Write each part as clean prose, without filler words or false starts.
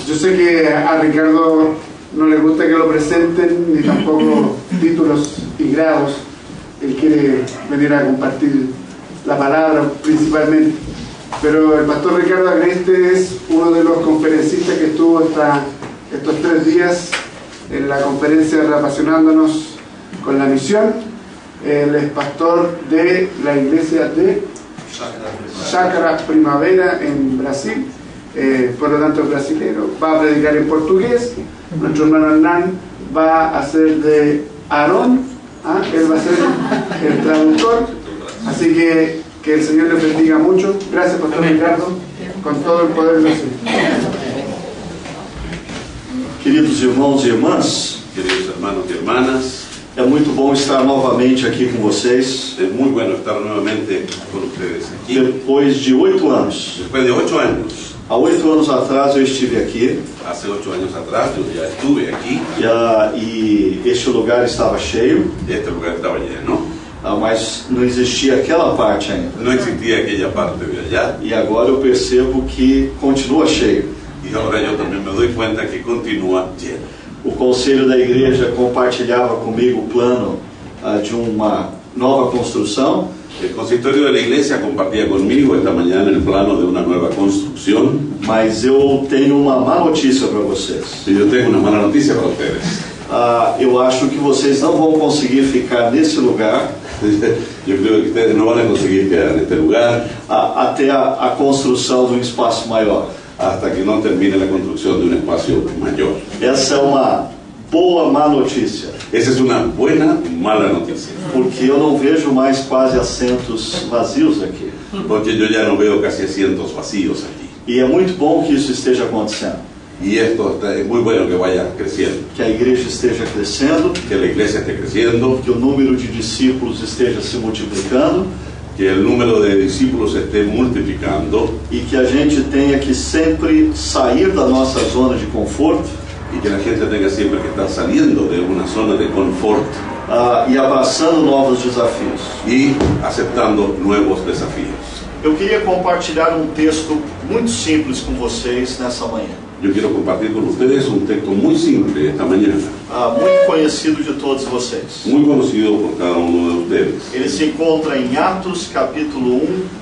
Yo sé que a Ricardo no le gusta que lo presenten, ni tampoco títulos y grados. Él quiere venir a compartir la palabra principalmente. Pero el pastor Ricardo Agreste es uno de los conferencistas que estuvo estos 3 días en la conferencia Reapasionándonos con la Misión. Él es pastor de la iglesia de Chácara Primavera en Brasil, por lo tanto es brasileño. Va a predicar en portugués. Nuestro hermano Hernán va a ser de Aarón, él va a ser el traductor. Así que el Señor les bendiga mucho. Gracias, pastor Ricardo, con todo el poder de Dios. Queridos irmãos e irmãs, queridos hermanos y hermanas, é muito bom estar novamente aqui com vocês. es muy bueno estar nuevamente con ustedes aquí. Depois de 8 anos. Después de 8 años. Há 8 anos atrás eu estive aqui. Hace 8 años atrás yo ya estuve aquí. E este lugar estava cheio. Este lugar estaba lleno. Mas não existia aquela parte ainda. No existía aquella parte de allá. E agora eu percebo que continua cheio. Y ahora yo también me doy cuenta que continúa lleno. O conselho da igreja compartilhava comigo o plano de uma nova construção. El consistorio de la iglesia compartía conmigo esta mañana el plano de una nueva construcción. Mas eu tenho uma má notícia para vocês. Y yo tengo una mala noticia para ustedes. Eu acho que vocês não vão conseguir ficar nesse lugar. Yo creo que ustedes no van a conseguir quedar en este lugar até a construção de um espaço maior. Hasta que no termine la construcción de un espacio mayor. Essa é uma boa má notícia. Esa es una buena mala noticia. Porque eu não vejo mais quase assentos vazios aqui. Porque yo ya no veo casi asientos vacíos aquí. E é muito bom que isso esteja acontecendo. Y esto es muy bueno que vaya creciendo. Que a igreja esteja crescendo. Que la iglesia esté creciendo. Que o número de discípulos esteja se multiplicando. Que el número de discípulos esté multiplicando. E que a gente tenha que sempre sair da nossa zona de conforto. Y que la gente tenga siempre que estar saliendo de una zona de confort. E abraçando novos desafios. Y aceptando nuevos desafíos. Eu queria compartilhar um texto muito simples com vocês nessa manhã. Yo quiero compartir con ustedes un texto muy simple esta mañana. Muito conhecido de todos vocês. Muy conocido por cada uno de ustedes. Ele se encontra em Atos, capítulo 1,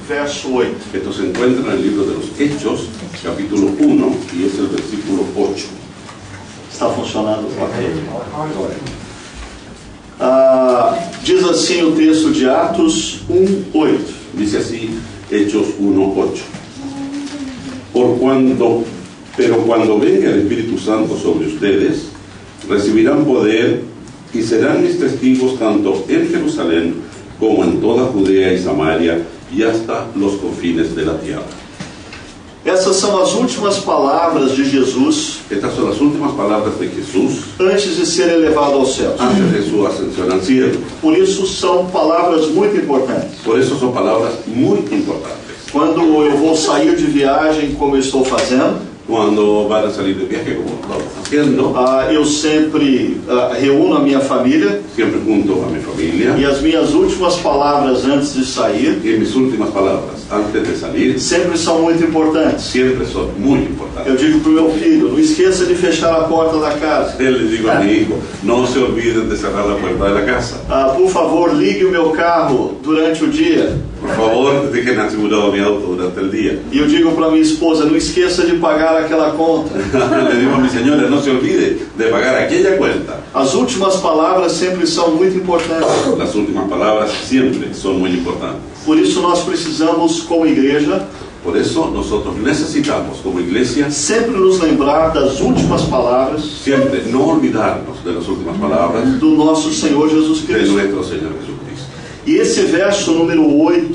verso 8. Esto se encuentra en el libro de los Hechos, capítulo 1, y es el versículo 8. Está funcionando? Diz assim o texto de Atos 1, 8. Dice así, Hechos 1, 8. Pero cuando venga el Espíritu Santo sobre ustedes, recibirán poder y serán mis testigos tanto en Jerusalén como en toda Judea y Samaria y hasta los confines de la tierra. Essas são as últimas palavras de Jesus. Estas son las últimas palabras de Jesús antes de ser elevado aos céus. Antes de su ascensión al cielo. Por isso são palavras muito importantes. Por eso son palabras muy importantes. Quando eu vou sair de viagem, como eu estou fazendo, cuando van a salir de viaje, como estamos haciendo, eu sempre reúno a minha família. Siempre junto a mi familia. E as minhas últimas palavras antes de sair. Y mis últimas palabras antes de salir. Sempre são muito importantes. Siempre son muy importantes. Eu digo para o meu filho, não esqueça de fechar a porta da casa. Eu le digo a mi hijo, no se olviden de cerrar la puerta de la casa. Por favor, ligue o meu carro durante o dia. Por favor, dejen asegurado mi auto durante el día. E eu digo para minha esposa, não esqueça de pagar aquela conta. Le digo a mi señora, no se olvide de pagar aquella cuenta. As últimas palavras sempre são muito importantes. Las últimas palabras siempre son muy importantes. Por isso nós precisamos, como igreja, por eso nosotros necesitamos, como iglesia, sempre nos lembrar das últimas palavras, siempre no olvidarnos de las últimas palabras do nosso Senhor Jesus Cristo. De nuestro Señor Jesucristo. E esse verso número 8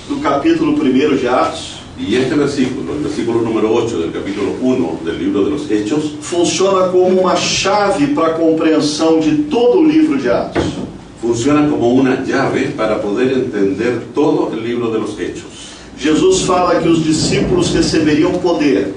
do capítulo 1 de Atos, y este versículo, el versículo número 8 del capítulo 1 del libro de los Hechos, funciona como uma chave para a compreensão de todo o livro de Atos. Funciona como una llave para poder entender todo el libro de los Hechos. Jesus fala que os discípulos receberiam poder.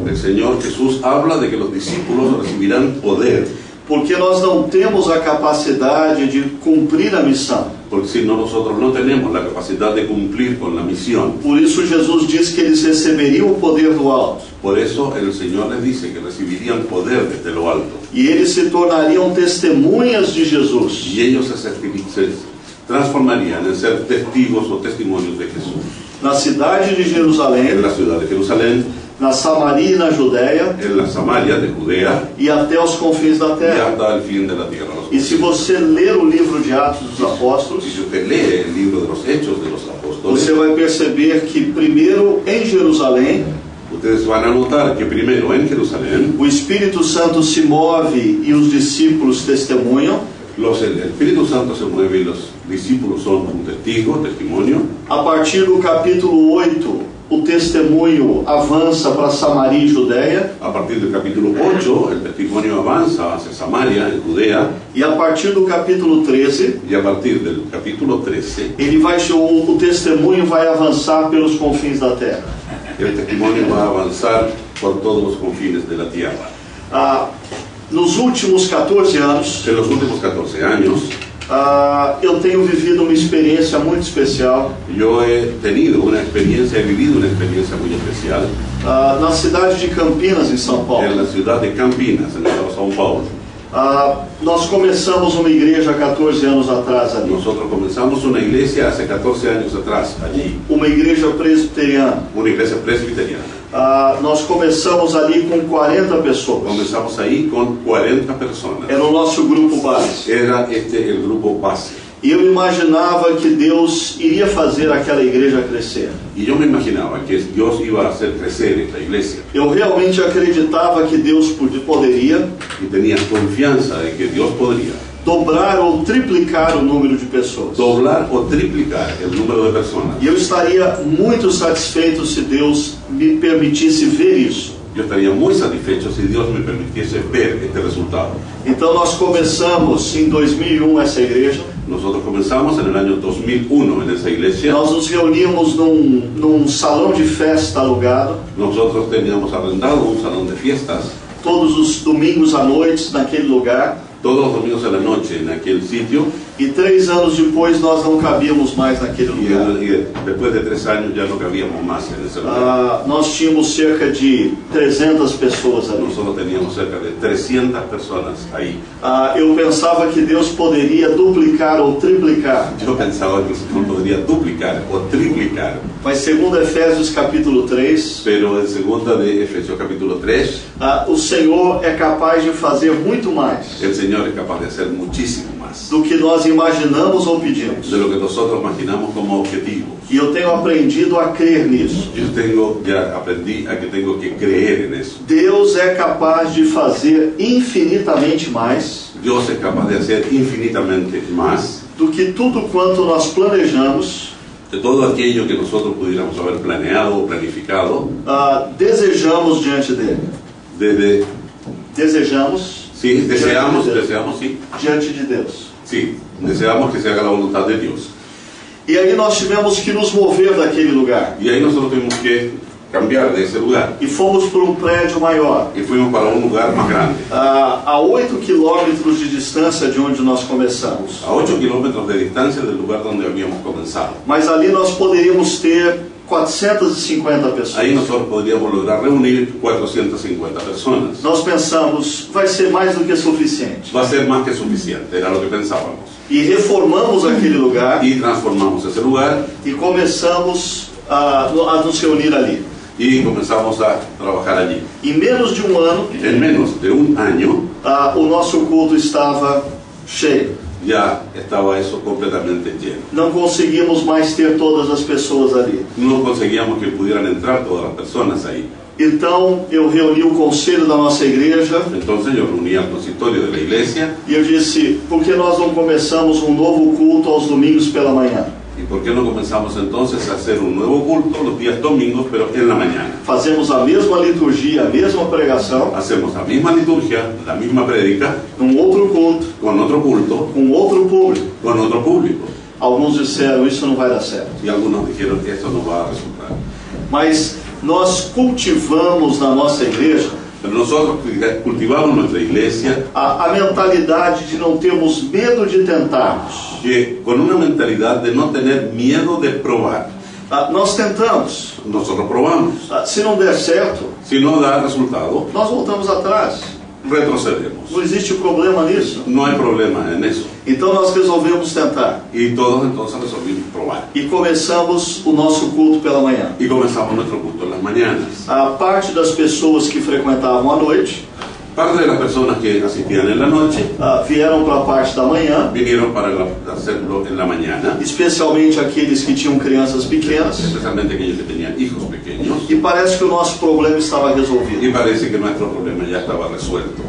El Señor Jesús habla de que los discípulos recibirán poder. Porque nós não temos a capacidade de cumprir a missão. Porque si no, nosotros no tenemos la capacidad de cumplir con la misión. Por isso Jesus diz que eles receberiam o poder do alto. Por eso el Señor les dice que recibirían poder desde lo alto. E eles se tornariam testemunhas de Jesus. Y ellos se transformarían en ser testigos o testimonios de Jesús. Na cidade de Jerusalém, En la ciudad de Jerusalén, na Samaria e na Judéia, en la Samaria de Judea e até os confins da y terra. hasta el fin de la tierra. E se você ler o livro de Atos dos Y Apóstolos, si usted lee el libro de los Hechos de los Apóstoles, você vai perceber que primeiro em Jerusalém, ustedes van a notar que primero en Jerusalén, o Espírito Santo se move e os discípulos testemunham. el Espíritu Santo se mueve y los discípulos son un testimonio. A partir do capítulo 8, o testemunho avança para Samaria e Judéia. A partir del capítulo 8, el testimonio avanza hacia Samaria, en Judea, E a partir do capítulo 13, y a partir del capítulo 13, o testemunho vai avançar pelos confins da terra. el testimonio va a avanzar por todos los confines de la tierra. Nos últimos 14 anos, En los últimos 14 años, eu tenho vivido uma experiência muito especial yo he vivido una experiencia muy especial na cidade de Campinas, em São en Paulo. la ciudad de Campinas, en el estado de São Paulo. Nós começamos uma igreja há 14 anos atrás ali, Nosotros comenzamos una iglesia hace 14 años atrás, allí, uma igreja presbiteriana. una iglesia presbiteriana. Nós começamos ali com 40 pessoas. Comenzamos ahí con 40 personas. Era o nosso grupo base. Era el grupo base. E eu imaginava que Deus iria fazer aquela igreja crescer. Y yo me imaginaba que Dios iba a hacer crecer esta iglesia. Eu realmente acreditava que Deus poderia Y tenía confianza de que Dios podría dobrar ou triplicar o número de pessoas. doblar o triplicar el número de personas. E eu estaria muito satisfeito se Deus me permitisse ver isso. Yo estaría muy satisfecho si Dios me permitiese ver este resultado. Então nós começamos em 2001 essa igreja. Nosotros comenzamos en el año 2001 en esa iglesia. Nós nos reuníamos num salão de festa alugado, Nosotros teníamos arrendado un salón de fiestas todos os domingos à noite naquele lugar. todos los domingos a la noche en aquel sitio. E 3 anos depois nós não cabíamos mais naquele lugar. Y después de 3 años ya no cabíamos más en ese lugar. Nós tínhamos cerca de 300 pessoas ali. Nosotros teníamos cerca de 300 personas ahí. Eu pensava que Deus poderia duplicar ou triplicar. Yo pensaba que el Señor podría duplicar o triplicar. Mas segundo Efésios capítulo 3, Pero en segunda de Efesios capítulo 3, o Senhor é capaz de fazer muito mais el Señor es capaz de hacer muchísimo más do que nós imaginamos ou pedimos. de lo que nosotros imaginamos como objetivo. E eu tenho aprendido a crer nisso. Ya aprendí a que tengo que creer en eso. Deus é capaz de fazer infinitamente mais Dios es capaz de hacer infinitamente más do que tudo quanto nós planejamos, de todo aquello que nosotros pudiéramos haber planeado o planificado. desejamos diante dele. Deseamos Sí, deseamos, sí. diante de Deus. Sí, deseamos que se haga la voluntad de Dios. E aí nós tivemos que nos mover daquele lugar. Y ahí nosotros tuvimos que cambiar de ese lugar. E fomos para um prédio maior, Y fuimos para un lugar más grande. a 8 quilômetros de distância de onde nós começamos. A 8 kilómetros de distancia del lugar donde habíamos comenzado. Mas ali nós poderíamos ter 450 pessoas. Ahí nosotros podríamos lograr reunir 450 personas. Nós pensamos, vai ser mais do que suficiente. Va a ser más que suficiente, era lo que pensábamos. E reformamos aquele lugar Y transformamos ese lugar e começamos a nos reunir ali. y comenzamos a trabajar allí. Em menos de um ano, En menos de un año o nosso culto estava cheio. ya estaba eso completamente lleno. Não conseguimos mais ter todas as pessoas ali. No conseguíamos que pudieran entrar todas las personas ahí. Então eu reuni o conselho da nossa igreja Entonces yo reuní al consistorio de la iglesia. e eu disse, por que nós não começamos um novo culto aos domingos pela manhã? ¿Y por qué no comenzamos entonces a hacer un nuevo culto los días domingos, pero en la mañana? Fazemos a mesma liturgia, a mesma pregação, Hacemos la misma liturgia, la misma prédica, num outro culto, con otro culto, com outro público. con otro público. Alguns disseram, isso não vai dar certo. Y algunos dijeron que eso no va a resultar. Mas nós cultivamos na nossa igreja Pero nosotros cultivamos nuestra iglesia a mentalidade de não termos medo de tentarmos. que con una mentalidad de no tener miedo de probar. Nós tentamos. Nosotros probamos. Se não der certo, Si no da resultado, nós voltamos atrás. retrocedemos. Não existe problema nisso. No hay problema en eso. Então nós resolvemos tentar. Y todos entonces resolvimos probar. E começamos o nosso culto pela manhã. Y comenzamos nuestro culto en las mañanas. A parte das pessoas que frequentavam à noite Parte de las personas que asistían en la noche vieram para a parte da manhã, vinieron para hacerlo en la mañana, especialmente aqueles que tinham crianças pequenas. especialmente aquellos que tenían hijos pequeños. E parece que o nosso problema estava resolvido. Y parece que nuestro problema ya estaba resuelto.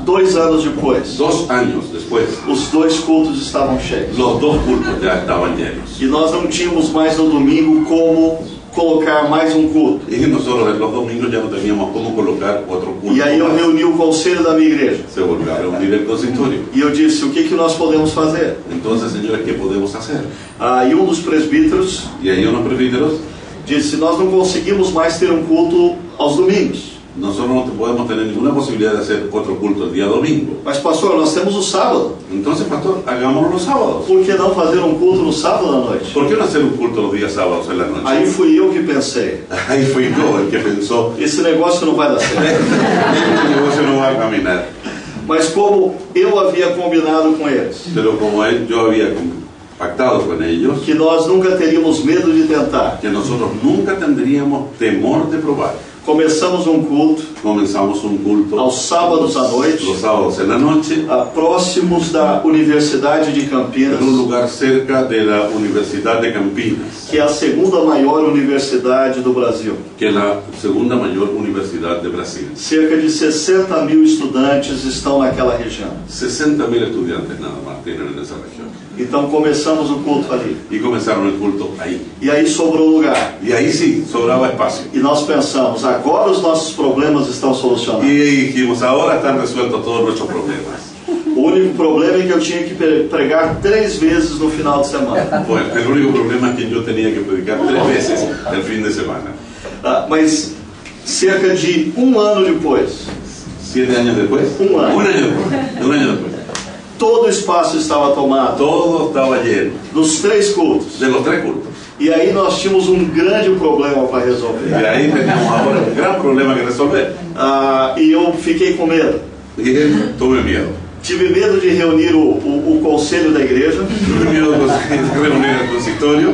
2 anos depois, 2 años después, os 2 cultos estavam cheios. los 2 cultos ya estaban llenos. E nós não tínhamos mais no domingo como colocar mais um culto. Y nosotros en los domingos ya no teníamos cómo colocar otro culto. E aí eu más. reuni o conselho da minha igreja. Se volvió a reunir el consistorio. E eu disse, o que nós podemos fazer? Entonces, señores, ¿qué podemos hacer? E um dos presbíteros Y ahí unos presbíteros, disse, nós não conseguimos mais ter um culto aos domingos. nosotros no podemos tener ninguna posibilidad de hacer otro culto el día domingo. Mas pastor, nós temos o sábado. Entonces, pastor, hagámoslo los sábados. Por que não fazer um culto no sábado à noite? ¿Por qué no hacer un culto los días sábados en la noche? Aí fui eu que pensei, Ahí fui yo el que pensó, esse negócio não vai dar certo. este negocio no va a caminar. Mas como eu havia combinado com eles, Pero como yo había pactado con ellos, que nós nunca teríamos medo de tentar, que nosotros nunca tendríamos temor de probar. começamos um culto Comenzamos un culto aos sábados à noite, los sábados en la noche, próximos da Universidade de Campinas, en un lugar cerca de la Universidad de Campinas, que é a segunda maior universidade do Brasil. que es la segunda mayor universidad de Brasil. Cerca de 60.000 estudantes estão naquela região. 60.000 estudiantes nada más tienen en esa región. Então começamos o culto ali. Y comenzaron el culto ahí. E aí sobrou lugar. Y ahí sí, sobraba espacio. E nós pensamos, agora os nossos problemas estão solucionados. Y dijimos, ahora están resueltos todos nuestros problemas. O único problema é que eu tinha que pregar 3 vezes no final de semana. Bueno, el único problema es que yo tenía que predicar 3 veces el fin de semana. Mas cerca de 1 ano depois, 7 años después, Un año. un año después, todo o espaço estava tomado todo estaba lleno nos 3 cultos. de los 3 cultos. E aí nós tínhamos um grande problema para Y resolver. ahí teníamos ahora un gran problema que resolver. E eu fiquei com medo. Y tuve miedo. Tive medo de reunir o conselho da igreja. Tuve miedo de reunir el consistorio.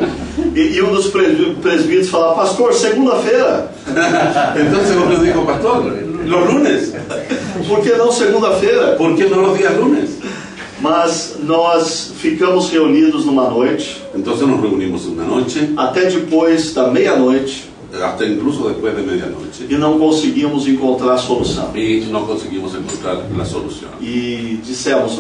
E um dos presbíteros falava, pastor, segunda-feira. Entonces uno dijo, pastor, los lunes. Por que não segunda-feira? ¿Por qué no los días lunes? Mas nós ficamos reunidos numa noite, Entonces nos reunimos una noche, até depois da meia-noite, hasta incluso después de medianoche, e não conseguimos encontrar a solução. y no conseguimos encontrar la solución. E dissemos,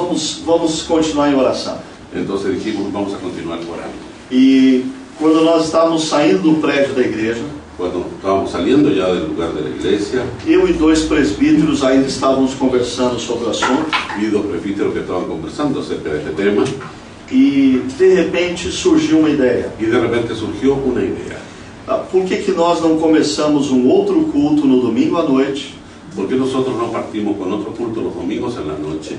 vamos continuar em oração. Entonces dijimos, vamos a continuar orando. E quando nós estávamos saindo do prédio da igreja, Cuando estábamos saliendo ya del lugar de la iglesia, eu e 2 presbíteros ainda estávamos conversando sobre o assunto, vi 2 presbíteros que estaban conversando acerca de este tema, e de repente surgiu uma ideia. y de repente surgió una idea. Por que nós não começamos um outro culto no domingo à noite, ¿Por qué nosotros no partimos con otro culto los domingos en la noche,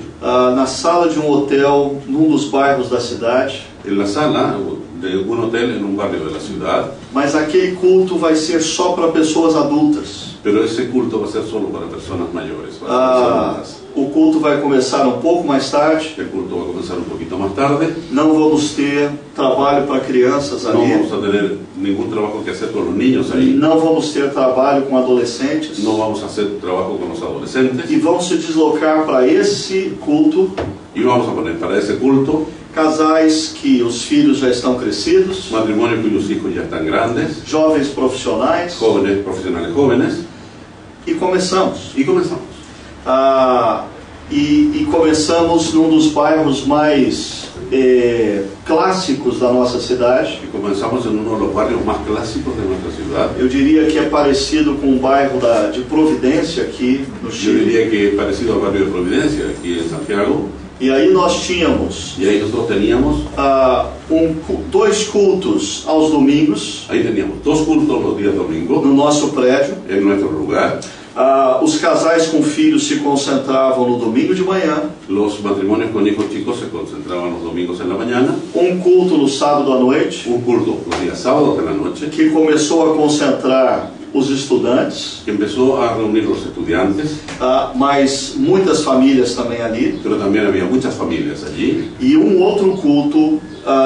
na sala de um hotel, num dos bairros da cidade, en la sala de un hotel en un barrio de la ciudad? mas aquele culto vai ser só para pessoas adultas? Pero ese culto va a ser solo para personas mayores, para personas adultas. O culto vai começar um pouco mais tarde, El culto va a comenzar un poquito más tarde. não vamos ter trabalho para crianças No ali, vamos a tener ningún trabajo que hacer con los niños ahí. não vamos ter trabalho com adolescentes, No vamos a hacer trabajo con los adolescentes. e vão se deslocar para esse culto Y vamos a poner para ese culto casais que os filhos já estão crescidos, matrimonios cuyos hijos ya están grandes, jovens profissionais, jóvenes, profesionales jóvenes. e começamos. Y comenzamos. E começamos num dos bairros mais clássicos da nossa cidade. Y comenzamos en uno de los barrios más clásicos de nuestra ciudad. Eu diria que é parecido com o bairro de Providência, aqui no Yo Chile. diría que es parecido al barrio de Providencia, aquí en Santiago. E aí nós tínhamos Y ahí nosotros teníamos, 2 cultos aos domingos ahí teníamos 2 cultos los días domingos no nosso prédio, en nuestro lugar. Os casais com filhos se concentravam no domingo de manhã. Los matrimonios con hijos chicos se concentraban los domingos en la mañana. Um culto no sábado à noite, Un culto los días sábados de la noche, que começou a concentrar os estudantes, que empezó a reunir los estudiantes, mas muitas famílias também ali. pero también había muchas familias allí. E um outro culto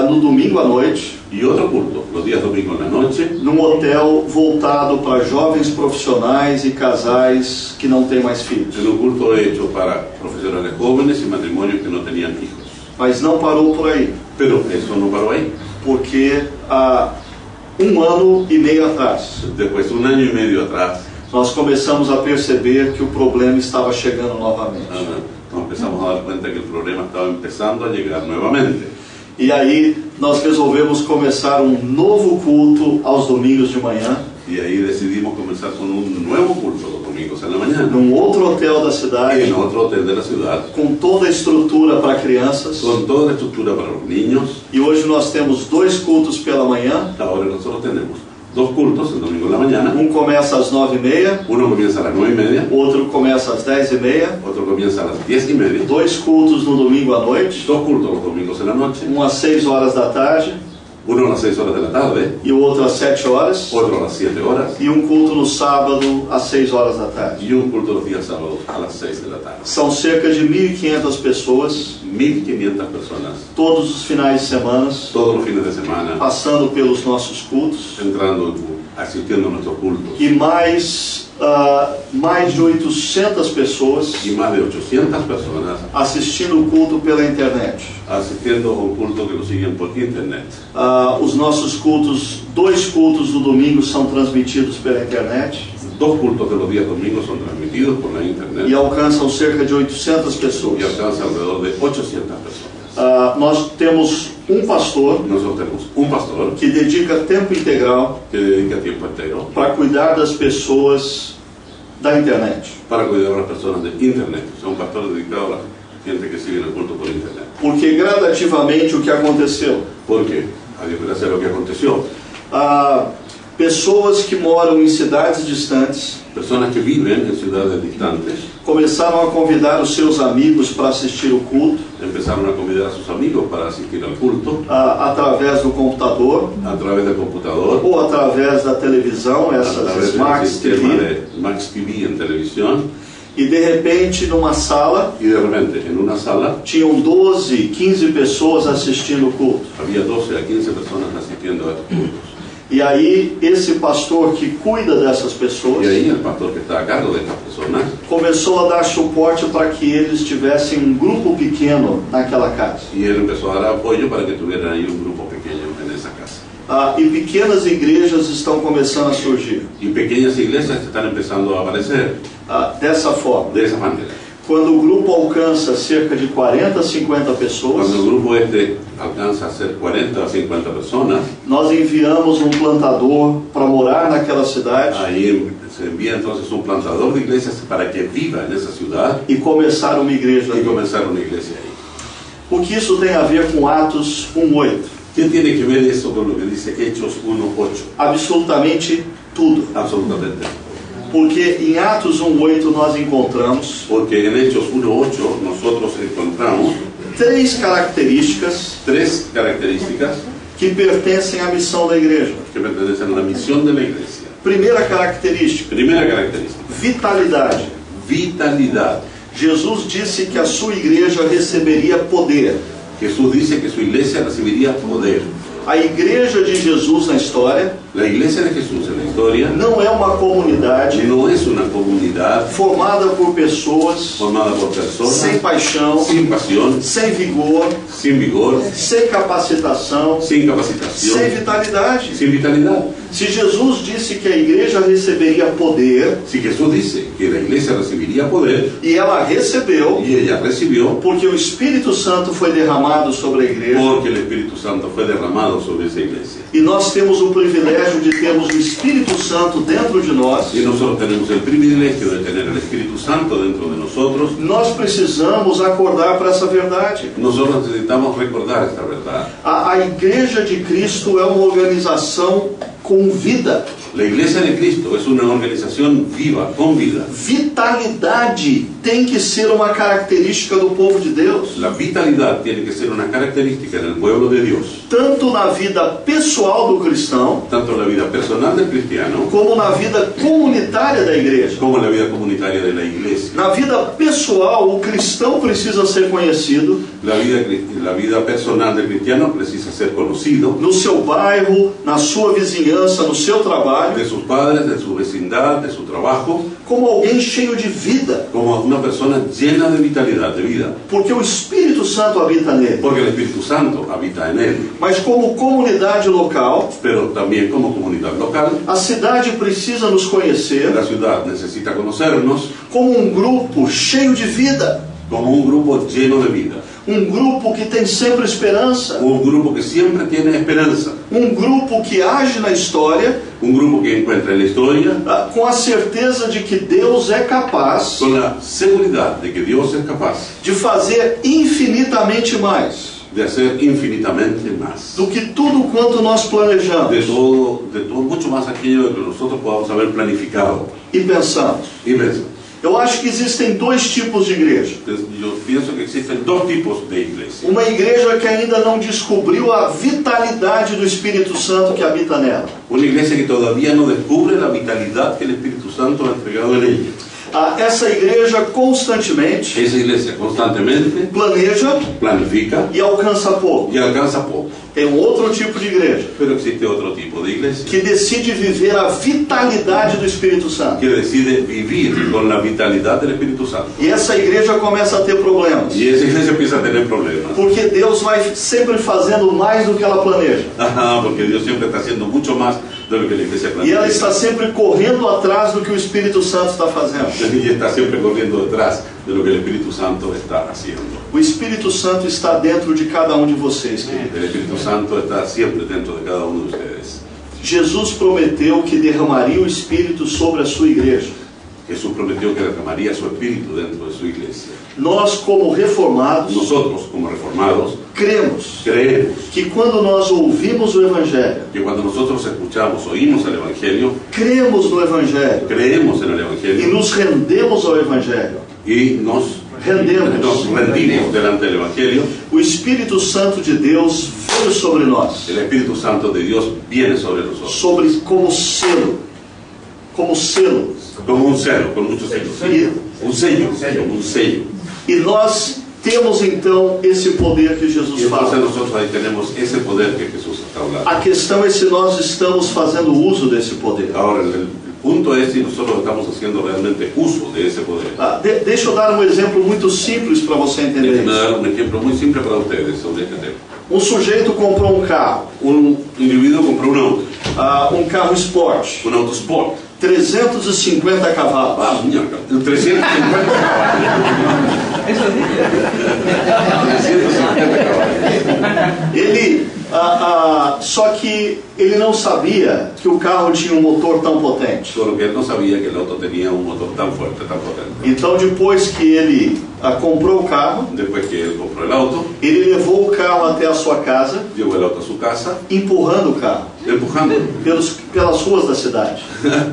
no domingo à noite, Y otro culto los días domingos en la noche, num hotel voltado para jovens profissionais e casais que não têm mais filhos. en un culto hecho para profesionales jóvenes y matrimonios que no tenían hijos. Mas não parou por aí, Pero eso no paró ahí. porque há 1 ano e meio atrás, Después de un año y medio atrás, nós começamos a perceber que o problema estava chegando novamente. nos empezamos a dar cuenta que el problema estaba empezando a llegar nuevamente. E aí nós resolvemos começar um novo culto aos domingos de manhã, Y ahí decidimos comenzar con un nuevo culto los domingos en la mañana, num outro hotel da cidade, en otro hotel de la ciudad, com toda a estrutura para crianças. con toda la estructura para los niños. E hoje nós temos 2 cultos pela manhã. Ahora nosotros tenemos 2 cultos el domingo en la mañana. Um começa às 9h30, Uno comienza a las 9:30, outro começa às 10h30. otro comienza a las 10:30. 2 cultos no domingo à noite, 2 cultos los domingos en la noche. um às 6 horas da tarde Uno a las 6 horas de la tarde, e o outro às 7 horas. otro a las 7 horas. E um culto no sábado às 6 horas da tarde. Y un culto los días sábados a las 6 de la tarde. São cerca de 1.500 pessoas, 1.500 personas, todos os finais de semana, todos los fines de semana, passando pelos nossos cultos. asistiendo a nuestros cultos. E mais de 800 pessoas Y más de 800 personas assistindo o culto pela internet. asistiendo a un culto que lo siguen por internet. Os nossos cultos, 2 cultos do domingo são transmitidos pela internet 2 cultos de los días domingos son transmitidos por la internet e alcançam cerca de 800 y pessoas. alcanza alrededor de 800 personas. Nós temos um pastor Nosotros tenemos un pastor que dedica tempo integral que dedica tiempo entero para cuidar das pessoas da internet. para cuidar a las personas de internet. O sea, un pastor dedicado a la gente que sigue el culto por internet. Porque gradativamente o que aconteceu? Porque, a diferencia de lo que aconteció, Pessoas que moram em cidades distantes personas que viven en ciudades distantes começaram a convidar os seus amigos para assistir o culto empezaron a convidar a sus amigos para asistir al culto através do computador a través del computador, ou através da televisão, a essas través del Smart sistema TV, de Max TV en televisión, e de repente numa sala y de repente en una sala tinham 12, 15 pessoas assistindo o culto. había 12 a 15 personas asistiendo a estos cultos. E aí esse pastor que cuida dessas Y pessoas ahí el pastor que está a cargo de estas personas começou a dar suporte para que eles tivessem um grupo pequeno naquela casa. y él empezó a dar apoyo para que tuvieran ahí un grupo pequeño en esa casa. E pequenas igrejas estão começando a surgir Y pequeñas iglesias están empezando a aparecer dessa forma. de esa manera. Quando o grupo alcança cerca de 40 a 50 pessoas, Cuando el grupo alcanza a ser 40 a 50 personas, nós enviamos um plantador para morar naquela cidade ahí se envía entonces un plantador de iglesias para que viva en esa ciudad e começar uma igreja y ali. comenzar una iglesia ahí. O que isso tem a ver com Atos 1:8? ¿Qué tiene que ver eso con lo que dice Hechos 1:8? Absolutamente tudo. Absolutamente. Porque em Atos 1:8 nós encontramos Porque en Hechos 1:8 nosotros encontramos 3 características 3 características que pertencem à missão da igreja. que pertenecen a la misión de la iglesia. Primeira característica, Primera característica, vitalidade. vitalidad. Jesus disse que a sua igreja receberia poder. Jesús dice que su iglesia recibiría poder. A igreja de Jesus na história La iglesia de Jesús en la historia não é uma comunidade no es una comunidad formada por pessoas formada por personas sem paixão, sin pasión, sem vigor, sin vigor, sem capacitação, sin capacitación, sem vitalidade. sin vitalidad. Se Jesus disse que a igreja receberia poder, Si Jesús dice que la iglesia recibiría poder e ela recebeu, y ella recibió, porque o Espírito Santo foi derramado sobre a igreja, porque el Espíritu Santo fue derramado sobre esa iglesia. e nós temos o privilégio de termos o Espírito Santo dentro de nós, Y nosotros tenemos el privilegio de tener el Espíritu Santo dentro de nosotros. nós precisamos acordar para essa verdade. Nosotros necesitamos recordar esta verdad. A Igreja de Cristo é uma organização com vida. La Iglesia de Cristo es una organización viva, con vida. Vitalidade tem que ser uma característica do povo de Deus. La vitalidad tiene que ser una característica en el pueblo de Dios, Tanto na vida pessoal do cristão, tanto en la vida personal del cristiano como na vida comunitária da igreja. como en la vida comunitaria de la iglesia. Na vida pessoal, o cristão precisa ser conhecido La vida personal del cristiano precisa ser conocido no seu bairro, na sua vizinhança, no seu trabalho, de sus padres, de su vecindad, de su trabajo, como alguém cheio de vida, como una persona llena de vitalidad, de vida, porque o Espírito Santo habita nele. porque el Espíritu Santo habita en él. Mas como comunidade local, Pero también como comunidad local, a cidade precisa nos conhecer la ciudad necesita conocernos como um grupo cheio de vida, como un grupo lleno de vida, um grupo que tem sempre esperança, un grupo que siempre tiene esperanza, um grupo que age na história un grupo que encuentra en la historia com a certeza de que Deus é capaz con la seguridad de que Dios es capaz de fazer infinitamente mais de hacer infinitamente más, do que tudo quanto nós planejamos de todo, mucho más aquello que nosotros podamos haber planificado e pensamos. y pensamos. Eu acho que existem dois tipos de igreja. Entonces, yo pienso que existen dos tipos de iglesia. Uma igreja que ainda não descobriu a vitalidade do Espírito Santo que habita nela. Una iglesia que todavía no descubre la vitalidad que el Espíritu Santo ha entregado en ella. Essa igreja constantemente Esa iglesia constantemente planeja planifica e alcança pouco. y alcanza poco. Tem um outro tipo de igreja Pero existe otro tipo de iglesia que decide viver a vitalidade do Espírito Santo. que decide vivir con la vitalidad del Espíritu Santo. E essa igreja começa a ter problemas. Y esa iglesia empieza a tener problemas. Porque Deus vai sempre fazendo mais do que ela planeja. Ajá, porque Dios siempre está haciendo mucho más de lo que la iglesia E ela planea. está sempre correndo atrás do que o Espírito Santo está fazendo. Y está siempre corriendo detrás de lo que el Espíritu Santo está haciendo. O Espírito Santo está dentro de cada um de vocês, queridos. El Espíritu Santo está siempre dentro de cada uno de ustedes. Jesus prometeu que derramaria o Espírito sobre a sua igreja. Jesús prometió que derramaría su Espíritu dentro de su iglesia. Nós, como reformados, Nosotros, como reformados, cremos creemos que quando nós ouvimos o Evangelho, que cuando nosotros escuchamos, oímos el Evangelio, cremos no Evangelho creemos en el e Evangelio nos rendemos ao Evangelho, y nos rendimos delante del Evangelio, o Espírito Santo de Deus veio sobre nós, el Espíritu Santo de Dios viene sobre nosotros. sobre como selo, como Como un celo, con muchos sellos. Un sello, como un sello. e nós temos então esse poder que Y Jesus entonces fala. nosotros ahí tenemos ese poder que Jesús está hablando. A questão é se nós estamos fazendo uso desse poder. Ahora, el punto es si nosotros estamos haciendo realmente uso de ese poder. Deixa eu dar um exemplo muito simples para você entender Déjenme isso. dar un ejemplo muy simple para ustedes sobre este tema. Um sujeito comprou um carro, Un individuo compró un auto, um carro esporte, un auto sport. 350 cavalos. Ah, mierda, 350 caballos. 350 caballos. Ele, só que ele não sabia que o carro tinha um motor tão potente. Solo que él no sabía que el auto tenía un motor tan fuerte, tan potente. Então, depois que ele comprou o carro, Después que él compró el auto, ele levou o carro até a sua casa, llevó el auto a su casa, empurrando o carro empujando pelas ruas da cidade.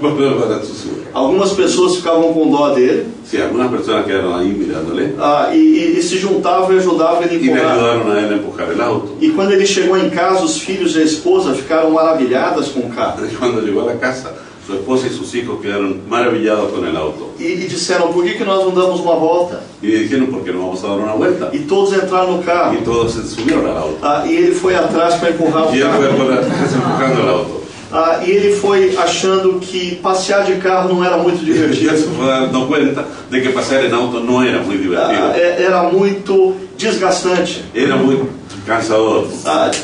para su ciudad. Algumas pessoas ficavam com dó dele Sí, algunas personas quedaron ahí mirándole e se juntavam e ajudavam ele a y le empurrar. ayudaron a él a empujar el auto. E quando ele chegou em casa, os filhos e a esposa ficaram maravilhadas com o carro. Y cuando llegó a la casa, su esposa y sus hijos quedaron maravillados con el auto. E disseram, por que nós não damos uma volta? Y dijeron, ¿por qué no vamos a dar una vuelta? E todos entraram no carro. Y todos se subieron al auto. E ele foi atrás para empurrar o Y él fue carro. por atrás empujando el auto. E ele foi achando que passear de carro não era muito Y él divertido. se fue dando cuenta de que pasear en auto no era muy divertido. Era muito desgastante. Era muy cansador.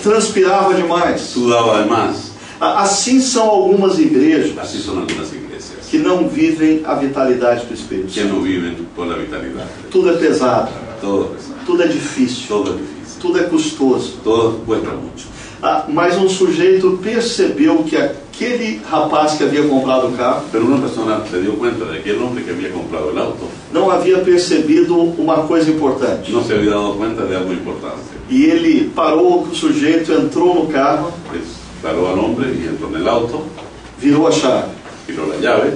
Transpirava demais. Sudaba además. Assim são algumas igrejas Así son algunas iglesias que não vivem a vitalidade do Espírito que Santo. no viven con la vitalidad. Tudo é pesado, Todo es pesado, tudo é difícil, todo es difícil, tudo é custoso. todo cuesta mucho. Mas um sujeito percebeu que aquele rapaz que havia comprado o carro Pero una persona se dio cuenta de que el hombre que había comprado el auto não havia percebido uma coisa importante. no se había dado cuenta de algo importante. E ele parou o sujeito, entrou no carro, paró al hombre y entró en el auto, virou a chave tiró la llave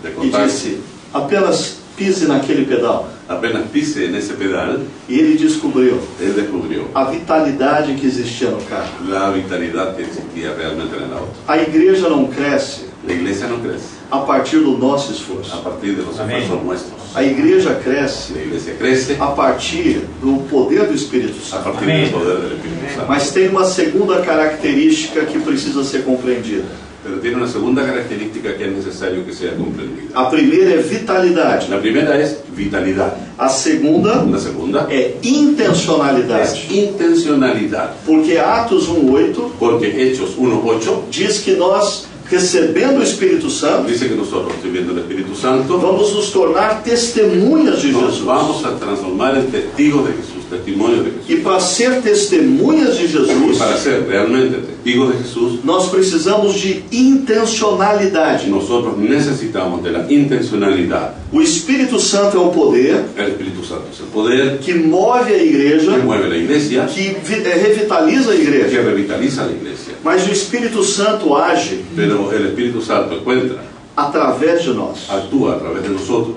de e contacto, disse: apenas pise naquele pedal. apenas pise en ese pedal, E ele descobriu él descubrió a vitalidade que existia no carro. la vitalidad que existía realmente en el auto. A igreja não cresce La iglesia no crece a partir do nosso esforço. a partir de los esfuerzos nuestros. A igreja cresce La iglesia crece a partir do poder do Espírito a Santo. partir del poder del Espíritu Santo. Mas tem uma segunda característica que precisa ser compreendida. Pero tiene una segunda característica que es necesario que sea comprendida. A primeira é vitalidade. La primera es vitalidad. A segunda La segunda é intencionalidade. es intencionalidad. Porque Atos 1:8 Porque Hechos 1:8 diz que nós, recebendo o Espírito Santo, dice que nosotros, recibiendo el Espíritu Santo, vamos nos tornar testemunhas de nos Jesus. vamos a transformar en testigos de Jesús, testimonios de Jesús. E para ser testemunhas de Y Jesus, para ser realmente testigos de Jesús, nós precisamos de intencionalidade. nosotros necesitamos de la intencionalidad. O Espírito Santo é o poder El Espíritu Santo es el poder que move a igreja, que mueve la iglesia, que revitaliza a que igreja. revitaliza la iglesia. Mas o Espírito Santo age Pero el Espíritu Santo encuentra, através de nós. actúa a través de nosotros.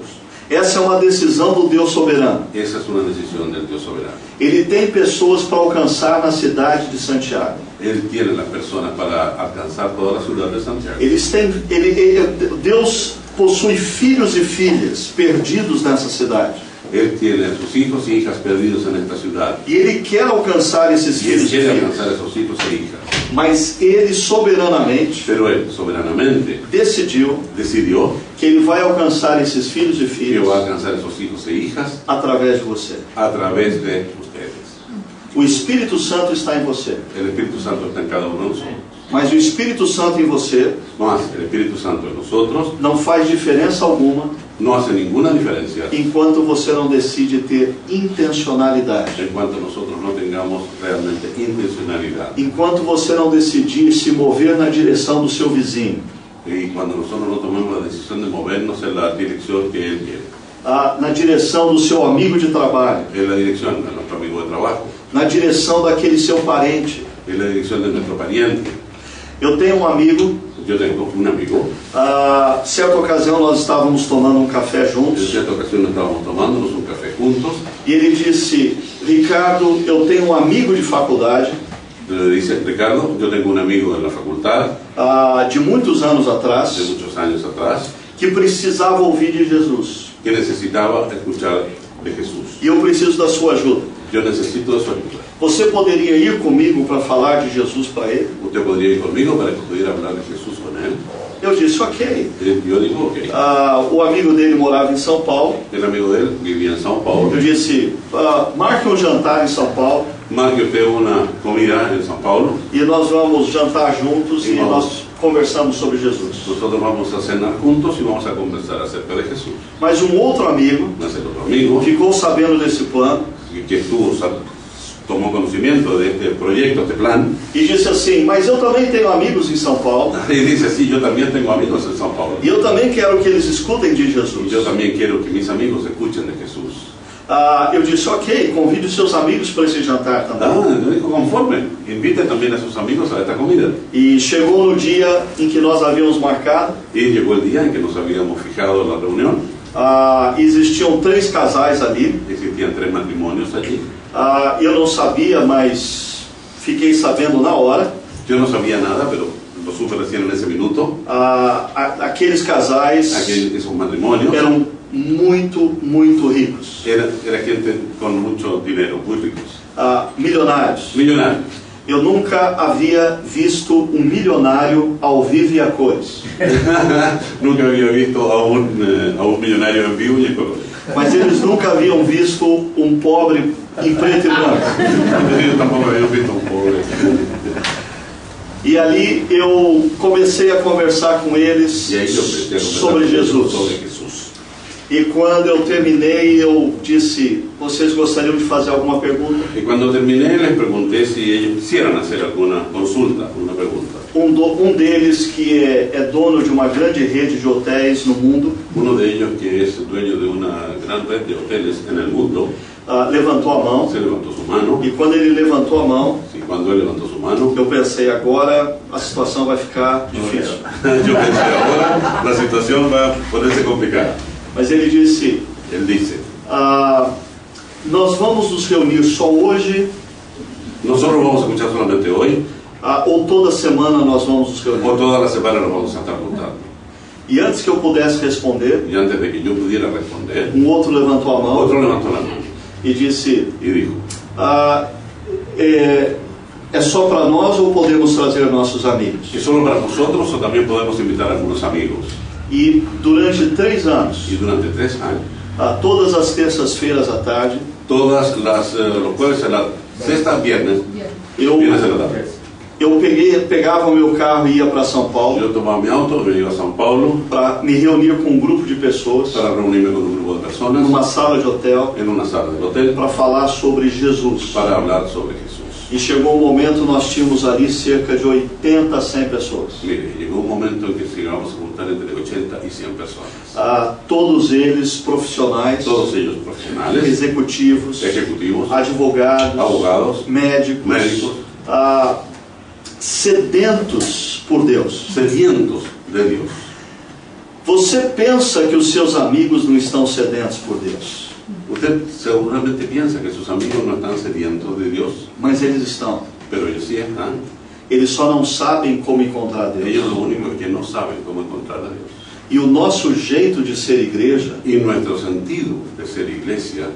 Essa é uma decisão do Deus soberano. Esa es una decisión del Dios soberano. Ele tem pessoas para alcançar na cidade de Santiago. Él tiene las personas para alcanzar toda la ciudad de Santiago. Deus possui filhos e filhas perdidos nessa cidade. Él tiene a sus hijos y hijas perdidos en esta ciudad. E Ele quer alcançar esses Y él filhos e quiere filhas. alcanzar a esos hijos e hijas. Mas Ele soberanamente Pero él soberanamente decidiu decidió que Ele vai alcançar esses filhos e que filhas va a alcanzar a esos hijos e hijas através de você. a través de ustedes. O Espírito Santo está em você. El Espíritu Santo está en cada uno de nosotros. Mas o Espírito Santo em você Más, el Espíritu Santo en nosotros não faz diferença alguma no hace ninguna diferencia enquanto você não decide ter intencionalidade. en cuanto nosotros no tengamos realmente intencionalidad. Enquanto você não decidir se mover na direção do seu vizinho, Y cuando nosotros no tomemos la decisión de movernos en la dirección que Él quiere, na direção do seu amigo de trabalho, en la dirección de nuestro amigo de trabajo, na direção daquele seu parente. en la dirección de nuestro pariente. Eu tenho um amigo, Yo tengo un amigo, certa ocasião nós estávamos tomando um café en juntos, cierta ocasión estábamos tomándonos un café juntos, e ele disse: Ricardo, eu tenho um amigo de faculdade, le dice: Ricardo, yo tengo un amigo en la facultad de muitos anos de atrás, muchos años atrás que precisava ouvir de Jesus, que necesitaba escuchar de Jesús. e eu preciso da sua ajuda. Yo necesito de su ayuda. Você poderia ir comigo para falar de Jesus para ele? ¿Usted podría ir conmigo para que pudiera hablar de Jesús con él? Eu disse: ok. Yo digo, ok. O amigo dele morava em São Paulo. El amigo de él vivía en São Paulo. Eu disse: marque um jantar em São Paulo Marque usted una comida en São Paulo. e nós vamos jantar juntos e Vamos. nós conversamos sobre Jesus. Nosotros vamos a cenar juntos y vamos a conversar acerca de Jesús. Mas um outro amigo Mas el otro amigo ficou sabendo desse plano que estuvo, tomó conocimiento de este proyecto, este plan, e disse assim: mas eu também tenho amigos em São Paulo y dice: sí, yo también tengo amigos en São Paulo. e eu também quero que eles escutem de Y Jesus. yo también quiero que mis amigos escuchen de Jesús. Eu disse: ok, convide os seus amigos para esse jantar também. Yo digo: conforme, invite también a sus amigos a esta comida. E chegou no dia em que nós havíamos marcado. Y llegó el día en que nos habíamos fijado en la reunión. Existiam 3 casais ali. Existían 3 matrimonios allí. Eu não sabia, mas fiquei sabendo na hora. Yo no sabía nada, pero lo supe recién en ese minuto. Aqueles casais Esos matrimonios eram muito ricos, era gente con mucho dinero, muy ricos, milionários. millonarios. Eu nunca havia visto um milionário ao vivo e a cores, Nunca había visto a un millonario en vivo y en colores. mas eles nunca haviam visto um pobre em preto e branco. Yo tampoco había visto un pobre. E ali eu comecei a conversar com eles Y ahí yo empecé a conversar sobre con ellos Jesus. sobre Jesús. E quando eu terminei, eu disse: vocês gostariam de fazer alguma pergunta? Y cuando terminé les pregunté si ellos quisieran hacer alguna consulta, una pregunta. Um deles, que é dono de uma grande rede de hotéis no mundo, Uno de ellos, que es dueño de una gran red de hoteles en el mundo, levantou a mão. se levantó su mano. E quando ele levantou a mão, Y Cuando él levantó su mano, eu pensei, agora a situação vai ficar difícil. yo pensé, ahora la situación va a ponerse complicada. Mas ele disse, Él dice, nós vamos nos reunir só hoje, nosotros vamos a escuchar solamente hoy, ou toda semana nós vamos nos o reunir. toda la semana nos vamos a estar juntando. E antes que eu pudesse responder, Y antes de que yo pudiera responder, outro levantou a mão otro levantó la mano e disse, y dijo, é só para nós ou podemos trazer nossos amigos? ¿es solo para nosotros o también podemos invitar a algunos amigos? E durante 3 anos, Y durante 3 años, todas as terças-feiras à tarde, todas las, los jueves a la sexta, viernes eu, a la tarde, eu pegava o meu carro e ia para São Paulo yo tomaba mi auto, me iba a São Paulo para me reunir com um grupo de pessoas para reunirme con un grupo de personas numa sala de hotel en una sala del hotel para falar sobre Jesus. para hablar sobre Jesús. E chegou um momento, nós tínhamos ali cerca de 80 a 100 pessoas. Mire, llegó un momento en que llegamos a juntar entre 80 y 100 personas. Todos eles profissionais, Todos ellos profesionales, executivos, ejecutivos, advogados, abogados, médicos, médicos, sedentos por Deus. sedientos de Dios. Você pensa que os seus amigos não estão sedentos por Deus, Usted seguramente piensa que sus amigos no están sedientos de Dios, mas eles estão. pero ellos sí están. Eles só não sabem como encontrar Deus. Ellos lo único es que no saben cómo encontrar a Dios. E o nosso jeito de ser igreja Y nuestro sentido de ser iglesia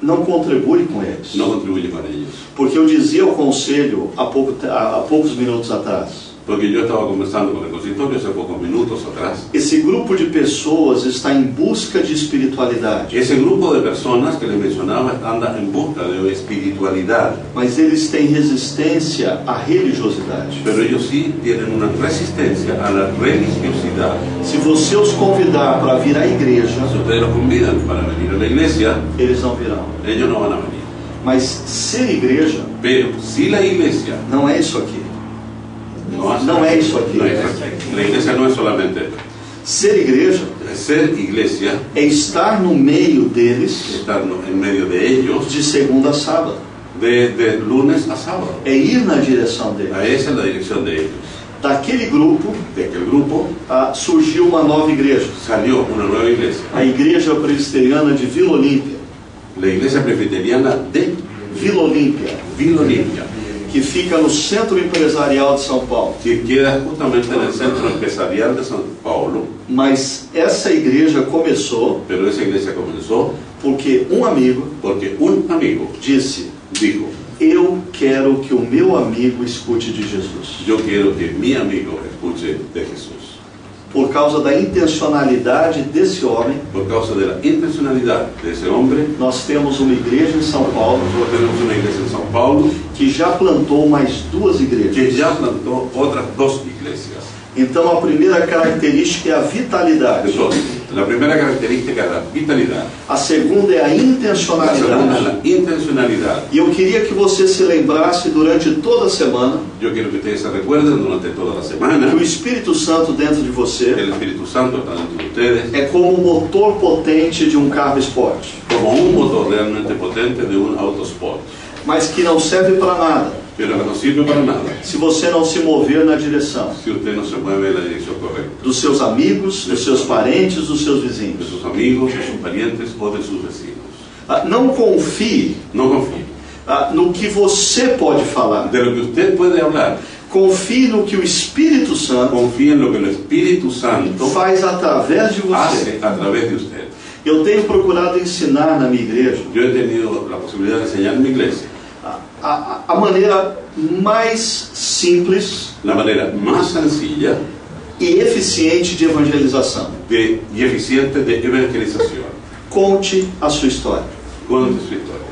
não contribui com eles. no contribuye con ellos. Porque eu dizia ao conselho há poucos minutos atrás, Porque yo estaba conversando con el consistorio hace pocos minutos atrás. esse grupo de pessoas está em busca de espiritualidade, Ese grupo de personas que les mencionaba anda en busca de espiritualidad, mas eles têm resistência à religiosidade. pero ellos sí tienen una resistencia a la religiosidad. Se você os convidar para vir à igreja, Si ustedes los convidan para venir a la iglesia, eles não virão. ellos no van a venir. Mas ser igreja Pero si la iglesia não é isso aqui. no é isso aqui. no es aquí. La iglesia no es solamente Ser igreja ser iglesia, é estar no meio deles estar en medio de ellos de segunda a sábado. de lunes a sábado. É ir na direção deles. Esa es la dirección de ellos. Daquele grupo De aquel grupo surgiu uma nova igreja, salió una nueva iglesia, a Igreja Presbiteriana de Vila Olímpia. la iglesia presbiteriana de Vila Olímpia, Vila Olímpia, que fica no Centro Empresarial de São Paulo. que queda justamente en el centro empresarial de São Paulo. Mas essa igreja começou Pero esa iglesia comenzó porque um amigo porque un amigo disse: dijo, eu quero que o meu amigo escute de Jesus. yo quiero que mi amigo escuche de Jesús. Por causa da intencionalidade desse homem, Por causa de la intencionalidad de ese hombre, nós temos uma igreja em São Paulo nosotros tenemos una iglesia en São Paulo que já plantou mais 2 que igrejas. ya plantó otras 2 iglesias. Então a primeira característica é a vitalidade. Entonces, la primera característica es la vitalidad, A segunda é a la segunda es intencionalidade. la intencionalidad. E eu queria que você se lembrasse durante toda a semana Yo quiero que ustedes se recuerden durante toda la semana que o Espírito Santo dentro de que você el Espíritu Santo está dentro de ustedes é como o motor potente de um carro esporte, como un motor realmente potente de un autosport, mas que não serve para nada pero que no sirve para nada se você não se mover na direção si usted no se mueve en la dirección correcta dos seus amigos, dos seus parentes, dos seus de vizinhos. sus amigos, de sus parientes o de sus vecinos. Não confie No confíe no que você pode falar. de lo que usted puede hablar, Confie no que o Espírito Santo confíe en lo que el Espíritu Santo faz através de você. hace a través de usted. Eu tenho procurado ensinar na minha igreja Yo he tenido la posibilidad de enseñar en mi iglesia a maneira mais simples la manera más sencilla e eficiente de evangelização. y eficiente de evangelización. Conte a sua história. Cuente su historia.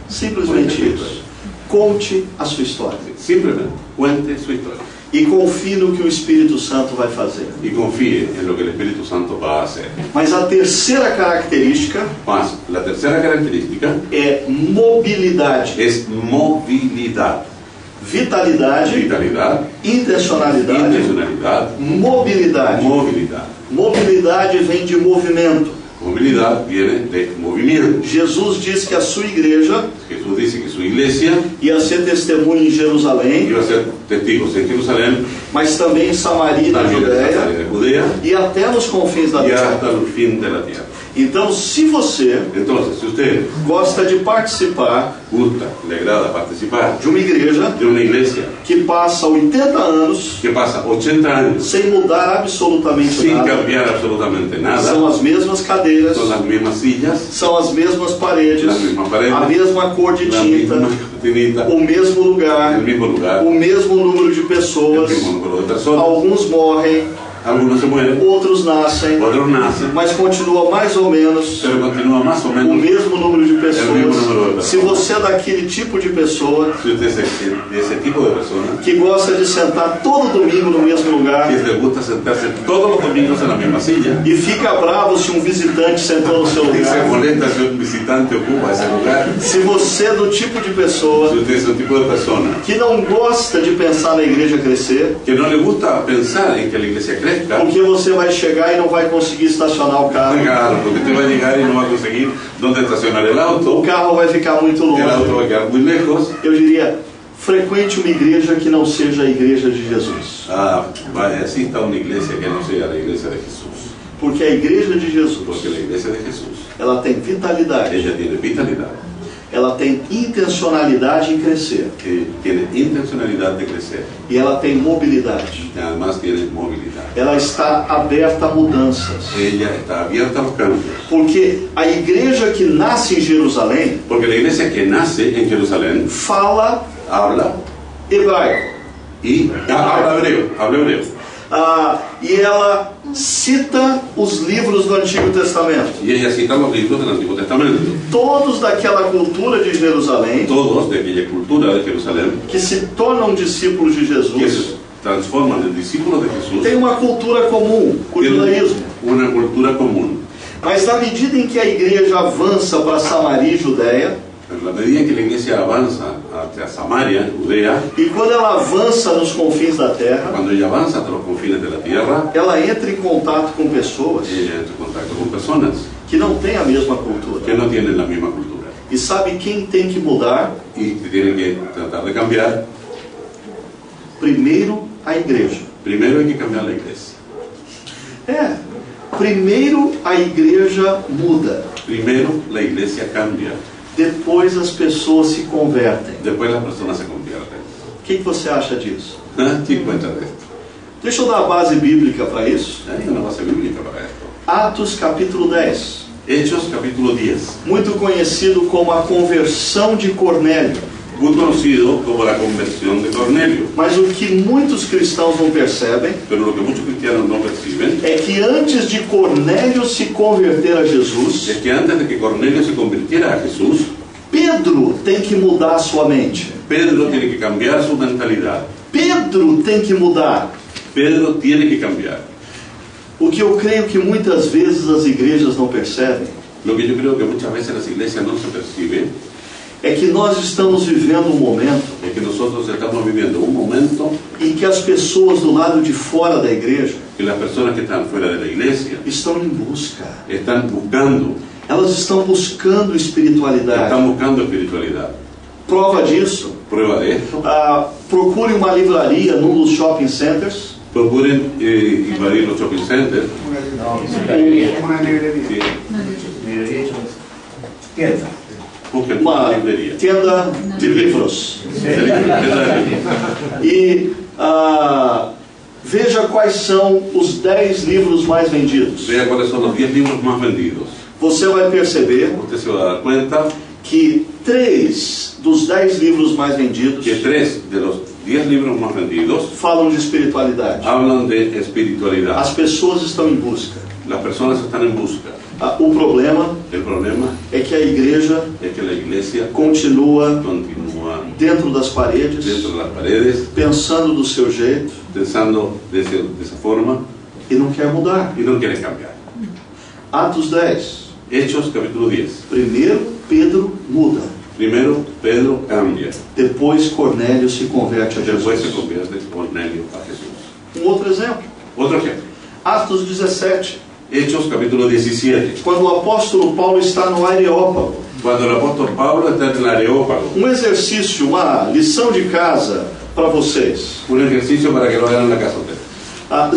Simplesmente isso. Conte a sua história. Simplemente cuente su historia E confie no que o Espírito Santo vai fazer. y confíe en lo que el Espíritu Santo va a hacer. Mas a terceira característica Más, la tercera característica é mobilidade. es movilidad. Vitalidade, Vitalidad, intencionalidade, intencionalidad, mobilidade. movilidad. Mobilidade vem de movimento. Movilidad viene de movimiento. Jesus diz que a sua igreja Jesús dice que su iglesia, ia ser testemunho em Jerusalém, iba a ser testigos en Jerusalén, mas também em Samaria e na también en Judéia, Samaria de Judea e até nos confins da y terra. hasta el fin de la tierra. Então, se você Entonces, si usted gosta de participar gusta, le agrada participar de uma igreja de una iglesia que passa 80 anos que pasa 80 años sem mudar absolutamente sin nada, cambiar absolutamente são nada, as mesmas cadeiras, son las mismas sillas, são as mesmas paredes, las mismas paredes, a mesma cor de la tinta, misma cortinita, o mesmo lugar, el mismo lugar, o mesmo número de el pessoas, mismo número de personas. alguns morrem, Algunos se mueren, outros nascem, otros nacen, mas continua mais ou menos pero continúa más o o menos. mesmo número de mesmo número de pessoas. pessoas. Se você é daquele tipo de pessoa Si usted es de ese tipo de persona que gosta de sentar todo domingo no mesmo lugar que le gusta sentarse todos los domingos en la misma silla e fica bravo se um visitante sentou no seu y se lugar, molesta si un visitante ocupa ese lugar, se você é do tipo de pessoa si usted es un tipo de persona que não gosta de pensar na igreja crescer, que no le gusta pensar en que la iglesia crezca, porque você vai chegar e não vai conseguir estacionar o carro, claro, porque usted va a llegar y no va a conseguir dónde estacionar el o auto carro vai ficar muito va longe. a quedar muy lejos. Eu diria, frequente uma igreja que não seja a igreja de Jesus, Asista a una iglesia que no sea la iglesia de Jesús, porque a igreja de Jesus, porque la iglesia de Jesús, ela tem vitalidade, ella tiene vitalidad, ela tem intencionalidade em crescer que tiene intencionalidad de crecer e ela tem mobilidade. y además tiene movilidad. Ela está aberta a mudanças, Ella está abierta a los cambios, porque a igreja que nasce em Jerusalém porque la iglesia que nace en Jerusalén fala habla hebraico, y habla hebreo, e ela cita os livros do Antigo Testamento. y ella cita los libros del Antiguo Testamento, Todos daquela cultura de Jerusalém todos de aquella cultura de Jerusalén que se tornam discípulos de que Jesus se transforman en discípulos de Jesús, tem uma cultura comum, o tienen judaísmo. una cultura común. Mas na medida em que a igreja avança para Samaria e Judéia, En la medida en que la iglesia avanza hacia Samaria, Judea, e quando ela avança nos confins da terra, cuando ella avanza hasta los confines de la tierra, ela entra em contato com pessoas ella entra en contacto con personas que não têm a mesma cultura. que no tienen la misma cultura E sabe quem tem que mudar? y que tienen que tratar de cambiar. Primeiro a igreja. Primero hay que cambiar la iglesia. Primeiro a igreja muda. Primero la iglesia cambia, Depois as pessoas se convertem. después las personas se convierten. O que você acha disso? ¿Te encuentras de esto? Deixa eu dar a base bíblica para isso. Hay una base bíblica para esto. Atos capítulo 10. Hechos capítulo 10, Muito conhecido como a conversão de Cornélio. muy conocido como la conversión de Cornelio. Mas o que muitos cristãos não percebem Pero lo que muchos cristianos no perciben é que antes de Cornélio se converter a Jesus, es que antes de que Cornelio se convirtiera a Jesús, Pedro tem que mudar a sua mente. Pedro tiene que cambiar su mentalidad. Pedro tem que mudar. Pedro tiene que cambiar. O que eu creio que muitas vezes as igrejas não percebem Lo que yo creo que muchas veces las iglesias no se perciben é que nós estamos vivendo um momento es que nosotros estamos viviendo un momento em que as pessoas do lado de fora da igreja que las personas que están fuera de la iglesia estão em busca. están buscando Espiritualidade. espiritualidad. Prova disso, Prueba de esto, procure uma livraria num dos shopping centers. procuren invadir los shopping centers. Una librería. Sí, Tienda. busquen Uma una librería. tienda de livros. Tienda de libros. E veja quais são os 10 livros mais vendidos. Vea cuáles son los 10 libros más vendidos. Você vai perceber Usted se va a dar cuenta que 3 dos 10 livros mais vendidos que 3 de los 10 libros más vendidos falam de espiritualidade. hablan de espiritualidad. As pessoas estão em busca. Las personas están en busca. O problema El problema é que a igreja es que la iglesia continua continúa dentro das paredes, dentro de las paredes, pensando do seu jeito pensando de esa forma e não quer mudar. y no quiere cambiar. Atos 10. Hechos capítulo 10. Primeiro, Pedro muda. Primero, Pedro cambia. Depois, Cornélio se converte a Después se Jesus. convierte Cornelio a Jesús. Outro exemplo. Otro ejemplo. Atos 17. Hechos capítulo 17. Quando o apóstolo Paulo está no Areópago, Cuando el apóstol Pablo está en el Areópago, Um exercício, uma lição de casa para vocês. un ejercicio para que lo hagan en la casa ustedes.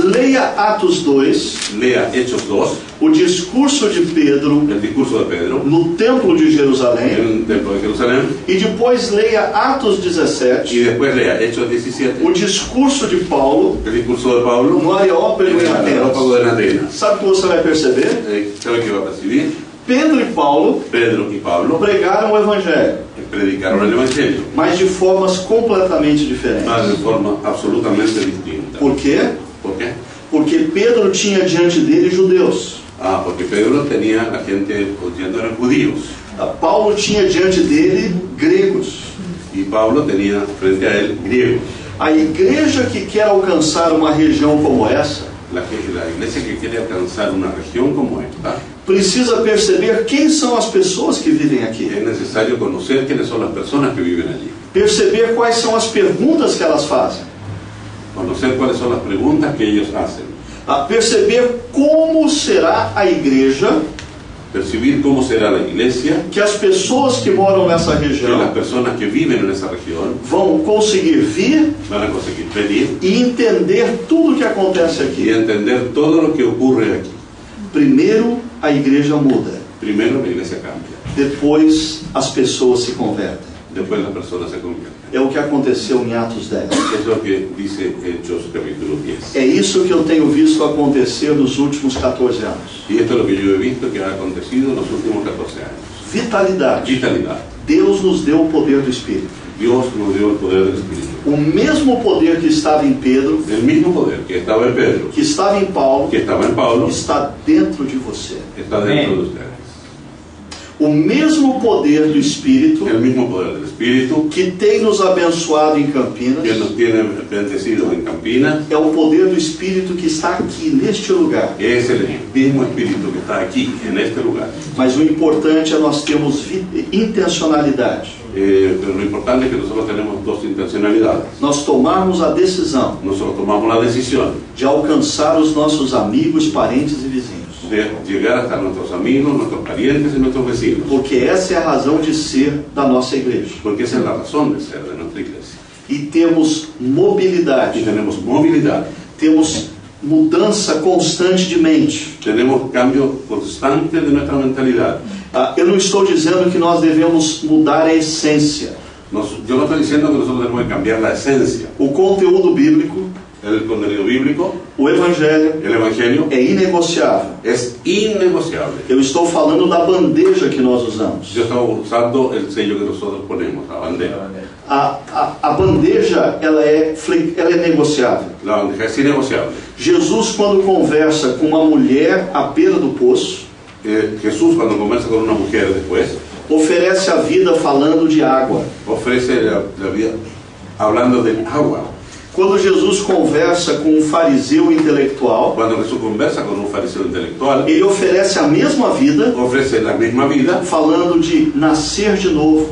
Leia Atos 2, Lea Hechos 2, o discurso de Pedro el discurso de Pedro no Templo de Jerusalém, en el templo de Jerusalén, e depois leia Atos y 17, después lea Hechos 17, o discurso de Paulo el discurso de Pablo no Areópago en em el Areópago Atenas. de Atenas. Sabe o que você vai perceber? ¿Sabe qué va a percibir? Pedro e Paulo Pedro y Pablo pregaram o Evangelho, predicaron el Evangelio, mas de formas completamente mas diferentes. de forma absolutamente distinta. Por quê? ¿Por qué? Porque Pedro tinha diante dele judeus. Porque Pedro tenía a gente oyendo eran judíos Paulo tinha diante dele gregos. y Pablo tenía frente a él griegos. A igreja que quer alcançar uma região como essa La iglesia que quiere alcanzar una región como esta, precisa perceber quem são as pessoas que vivem aqui, es necesario conocer quiénes son las personas que viven allí, perceber quais são as perguntas que elas fazem, conocer cuáles son las preguntas que ellos hacen, perceber como será a igreja percibir cómo será la iglesia, que as pessoas que moram nessa que las região personas que viven en esa región vão conseguir vir van a conseguir venir e entender tudo o que acontece y aqui. entender todo lo que ocurre aquí. Primeiro, a igreja muda, Primero la iglesia cambia, depois as pessoas se convertem. después las personas se convierten. É o que aconteceu em Atos 10. Es lo que dice Hechos capítulo 10. É isso que eu tenho visto acontecer nos últimos 14 anos. Y esto es lo que yo he visto que ha acontecido en los últimos 14 años. Vitalidade. Vitalidad. Deus nos deu o poder do Espírito. Dios nos dio el poder del Espíritu. O mesmo poder que estava em Pedro, El mismo poder que estaba en Pedro, que estava em Paulo, que estaba en Pablo, está dentro de você. está dentro de ustedes. O mesmo poder do Espírito El mismo poder del Espíritu que tem nos abençoado em Campinas que nos tiene bendecidos en Campinas é o poder do Espírito que está aqui neste lugar. es el mismo Espíritu que está aquí, en este lugar. Mas o importante é nós termos intencionalidade. Pero lo importante es que nosotros tenemos dos intencionalidades. Nós tomarmos a decisão Nosotros tomamos la decisión de alcançar os nossos amigos, parentes e vizinhos. de llegar hasta nuestros amigos, nuestros parientes y nuestros vecinos. Porque essa é a razão de ser da nossa igreja. Porque esa es la razón de ser de nuestra iglesia. E temos Y mobilidade, tenemos movilidad, temos mudança constante de mente. tenemos cambio constante de nuestra mentalidad. Eu não estou dizendo que nós devemos mudar a essência. Yo no estoy diciendo que nosotros tenemos que cambiar la esencia. O conteúdo bíblico, El contenido bíblico, o evangelho, el evangelio, é inegociável. es innegociable. Eu estou falando da bandeja que nós usamos. Yo estaba usando el sello que nosotros ponemos, la bandera. A bandeja, ela é negociável. La bandeja es innegociable. Jesus, quando conversa com uma mulher à beira do poço, Jesús, cuando conversa con una mujer después, oferece a vida falando de água. ofrece la vida hablando del agua. Quando Jesus conversa com um fariseu intelectual, Cuando Jesús conversa con un fariseo intelectual, ele oferece a mesma vida ofrece la misma vida, falando de nascer de novo.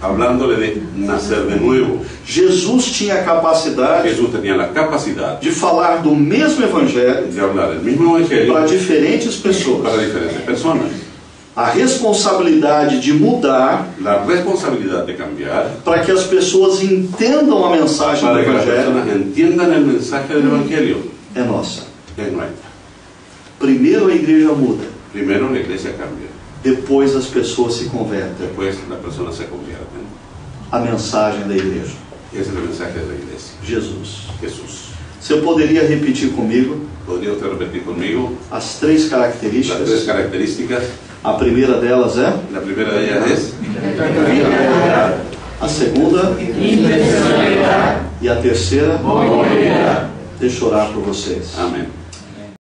hablándole de nacer de nuevo. Jesus tinha a capacidade Jesús tenía la capacidad de falar do mesmo evangelho de hablar el mismo evangelio para diferentes pessoas. para diferentes personas. A responsabilidade de mudar La responsabilidad de cambiar para que as pessoas entendam a mensagem do para que las evangelho personas entiendan el mensaje del evangelio é nossa. es nuestra. Primeiro a igreja muda, Primero la iglesia cambia, depois as pessoas se convertem. después las personas se convierten. A mensagem da igreja, Ese es el mensaje de la iglesia, Jesus. Jesús. Você poderia repetir comigo ¿Podría usted repetir conmigo as três las tres características? características? A primeira delas é, La primera de ellas es a segunda e a terceira. Deixa eu orar por vocês. amén.